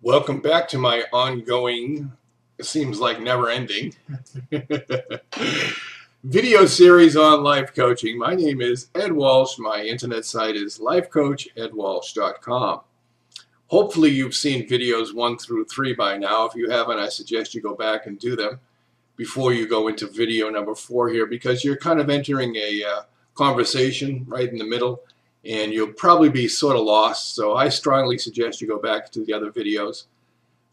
Welcome back to my ongoing, it seems like never ending, video series on life coaching. My name is Ed Walsh. My internet site is lifecoachedwalsh.com. Hopefully you've seen videos 1 through 3 by now. If you haven't, I suggest you go back and do them before you go into video number 4 here, because you're kind of entering a conversation right in the middle, and you'll probably be sort of lost. So I strongly suggest you go back to the other videos.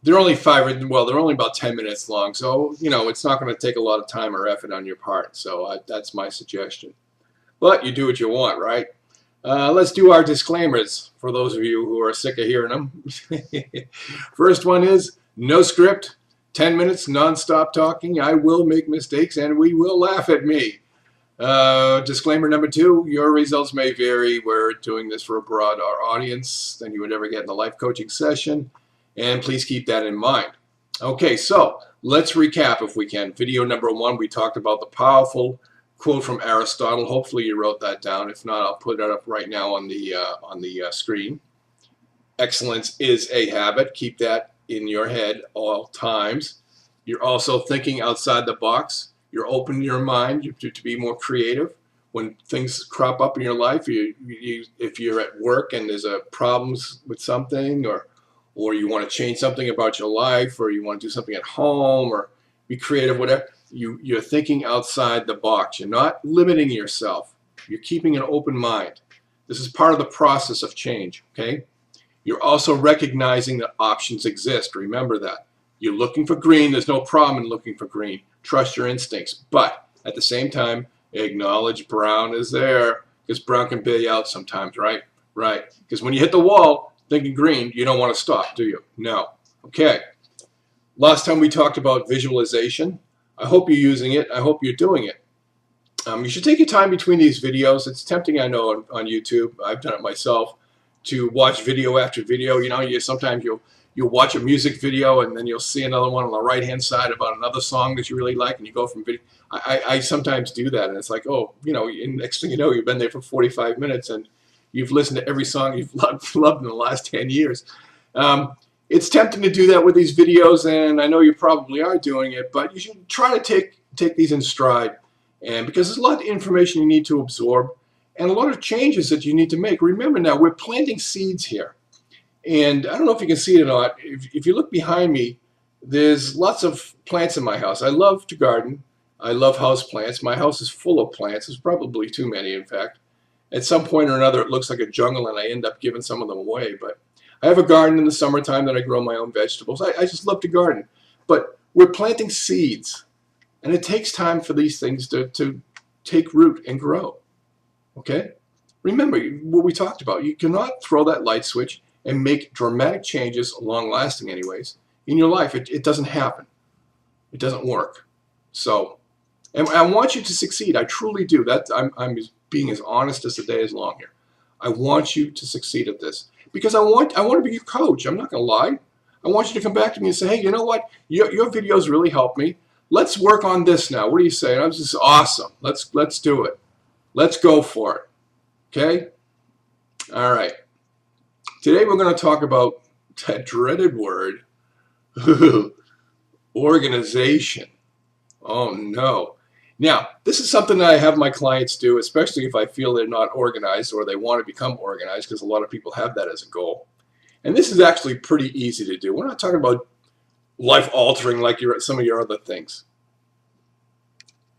They're only they're only about 10 minutes long, so it's not going to take a lot of time or effort on your part. So that's my suggestion. But you do what you want, right? Let's do our disclaimers for those of you who are sick of hearing them. First one is no script, 10 minutes non-stop talking. I will make mistakes and we will laugh at me. Disclaimer number 2, your results may vary. We're doing this for a broader audience than you would ever get in a life coaching session, and please keep that in mind. Okay, so let's recap if we can. Video number 1, we talked about the powerful quote from Aristotle. Hopefully you wrote that down. If not, I'll put it up right now on the screen. Excellence is a habit. Keep that in your head all times. You're also thinking outside the box. You're opening your mind to be more creative. When things crop up in your life, if you're at work and there's problems with something, or you want to change something about your life, or you want to do something at home, or be creative, whatever, you're thinking outside the box. You're not limiting yourself. You're keeping an open mind. This is part of the process of change, okay? You're also recognizing that options exist. Remember that. You're looking for green. There's no problem in looking for green. Trust your instincts. But at the same time, acknowledge brown is there, because brown can bail you out sometimes, right? Right. Because when you hit the wall thinking green, you don't want to stop, do you? No. Okay. Last time we talked about visualization. I hope you're using it. I hope you're doing it. You should take your time between these videos. It's tempting, I know, on YouTube. I've done it myself, to watch video after video. Sometimes you'll watch a music video and then you'll see another one on the right-hand side about another song that you really like, and you go from video. I sometimes do that, and it's like, and next thing you know, you've been there for 45 minutes and you've listened to every song you've loved in the last 10 years. It's tempting to do that with these videos, and I know you probably are doing it, but you should try to take these in stride, and because there's a lot of information you need to absorb and a lot of changes that you need to make. Remember now, we're planting seeds here. And I don't know if you can see it or not. If you look behind me, there's lots of plants in my house. I love to garden. I love house plants. My house is full of plants. There's probably too many, in fact. At some point or another, it looks like a jungle, and I end up giving some of them away. But I have a garden in the summertime that I grow my own vegetables. I just love to garden. But we're planting seeds, and it takes time for these things to take root and grow. Okay? Remember what we talked about. You cannot throw that light switch and make dramatic changes, long-lasting anyways, in your life. It doesn't happen. It doesn't work. So, and I want you to succeed. I truly do. I'm being as honest as the day is long here. I want you to succeed at this, because I want to be your coach. I'm not going to lie. I want you to come back to me and say, hey, you know what? Your videos really helped me. Let's work on this now. What do you say? And I'm just awesome. Let's do it. Let's go for it. Okay? All right. Today we're going to talk about that dreaded word, organization. Oh no. Now, this is something that I have my clients do, especially if I feel they're not organized or they want to become organized, because a lot of people have that as a goal. And this is actually pretty easy to do. We're not talking about life-altering like some of your other things.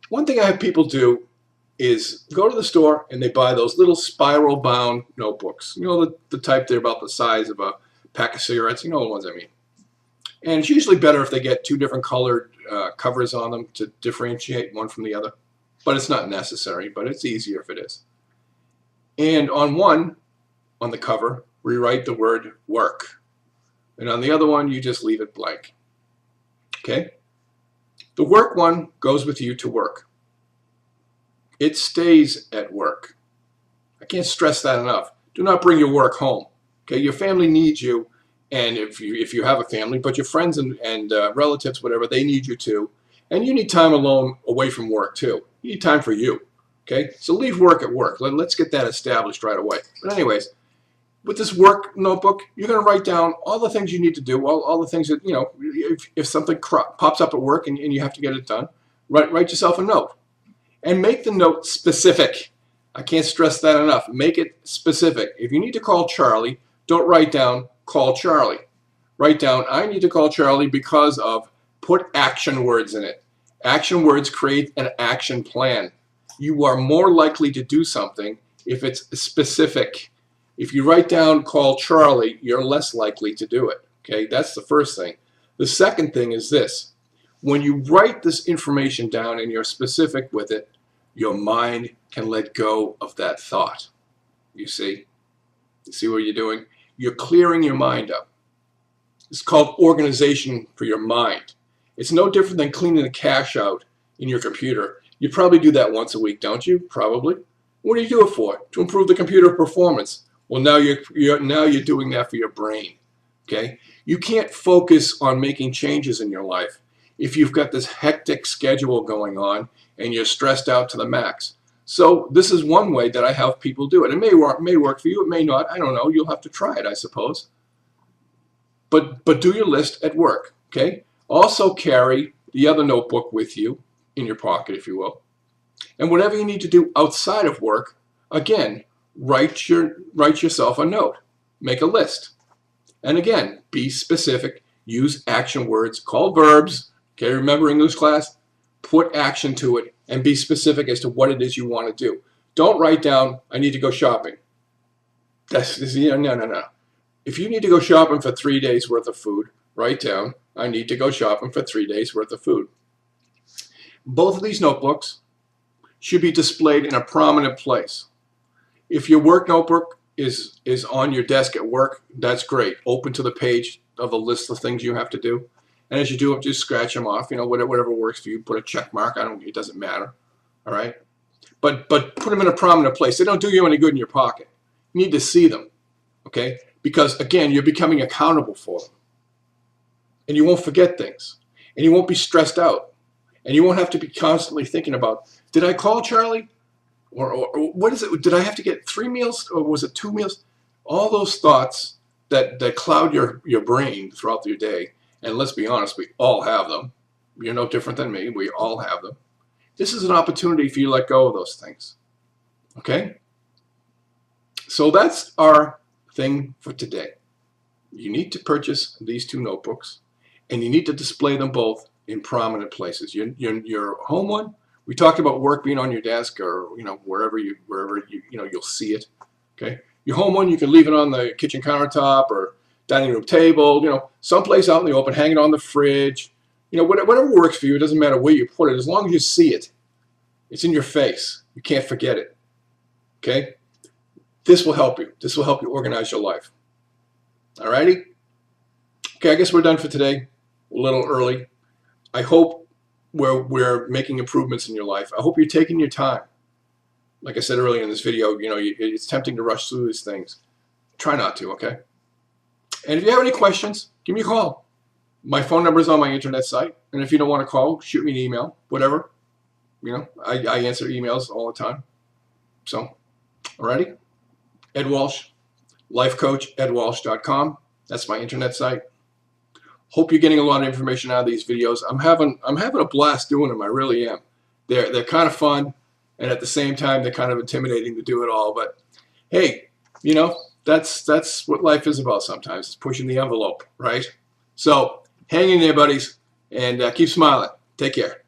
One thing I have people do is go to the store and they buy those little spiral-bound notebooks. The type, they're about the size of a pack of cigarettes. You know the ones I mean. And it's usually better if they get 2 different colored covers on them to differentiate one from the other. But it's not necessary, but it's easier if it is. And on the cover, we write the word work. And on the other one, you just leave it blank. Okay? The work one goes with you to work. It stays at work. I can't stress that enough. Do not bring your work home. Okay, your family needs you, and if you have a family, but your friends and relatives, whatever, they need you too. And you need time alone away from work too. You need time for you. Okay, so leave work at work. Let's get that established right away. But anyways, with this work notebook, you're going to write down all the things you need to do, all the things that, if something pops up at work and you have to get it done, write yourself a note. And make the note specific. I can't stress that enough. Make it specific. If you need to call Charlie, don't write down, call Charlie. Write down, I need to call Charlie because of, put action words in it. Action words create an action plan. You are more likely to do something if it's specific. If you write down, call Charlie, you're less likely to do it. Okay, that's the first thing. The second thing is this. When you write this information down and you're specific with it, your mind can let go of that thought. You see? You see what you're doing? You're clearing your mind up. It's called organization for your mind. It's no different than cleaning the cache out in your computer. You probably do that once a week, don't you? Probably. What do you do it for? To improve the computer performance. Well, now you're doing that for your brain. Okay? You can't focus on making changes in your life if you've got this hectic schedule going on and you're stressed out to the max. So this is one way that I have people do it. It may work for you, it may not. I don't know. You'll have to try it, I suppose. But do your list at work, okay? Also carry the other notebook with you in your pocket, if you will. And whatever you need to do outside of work, again, write yourself a note. Make a list. And again, be specific. Use action words called verbs. Okay, remember English class? Put action to it and be specific as to what it is you want to do. Don't write down, I need to go shopping. No. If you need to go shopping for 3 days worth of food, write down, I need to go shopping for 3 days worth of food. Both of these notebooks should be displayed in a prominent place. If your work notebook is on your desk at work, that's great. Open to the page of the list of things you have to do. And as you do it, just scratch them off. Whatever works for you. Put a check mark. It doesn't matter. All right. But put them in a prominent place. They don't do you any good in your pocket. You need to see them. Okay. Because again, you're becoming accountable for them. And you won't forget things. And you won't be stressed out. And you won't have to be constantly thinking about, did I call Charlie? Or what is it? Did I have to get 3 meals? Or was it 2 meals? All those thoughts that cloud your brain throughout your day. And let's be honest, we all have them. You're no different than me. We all have them. This is an opportunity for you to let go of those things. Okay? So that's our thing for today. You need to purchase these 2 notebooks, and you need to display them both in prominent places. Your home one, we talked about work being on your desk or wherever you'll see it. Okay? Your home one, you can leave it on the kitchen countertop or dining room table, someplace out in the open, hang it on the fridge, whatever works for you. It doesn't matter where you put it, as long as you see it. It's in your face. You can't forget it. Okay? This will help you. This will help you organize your life. Alrighty? Okay, I guess we're done for today. A little early. I hope we're making improvements in your life. I hope you're taking your time. Like I said earlier in this video, it's tempting to rush through these things. Try not to, okay? And if you have any questions, give me a call. My phone number is on my internet site. And if you don't want to call, shoot me an email, whatever. I answer emails all the time. So, alrighty? Ed Walsh, lifecoachedwalsh.com. That's my internet site. Hope you're getting a lot of information out of these videos. I'm having a blast doing them. I really am. They're kind of fun, and at the same time, they're kind of intimidating to do it all. But hey, that's what life is about sometimes. It's pushing the envelope, right? So hang in there, buddies, and keep smiling. Take care.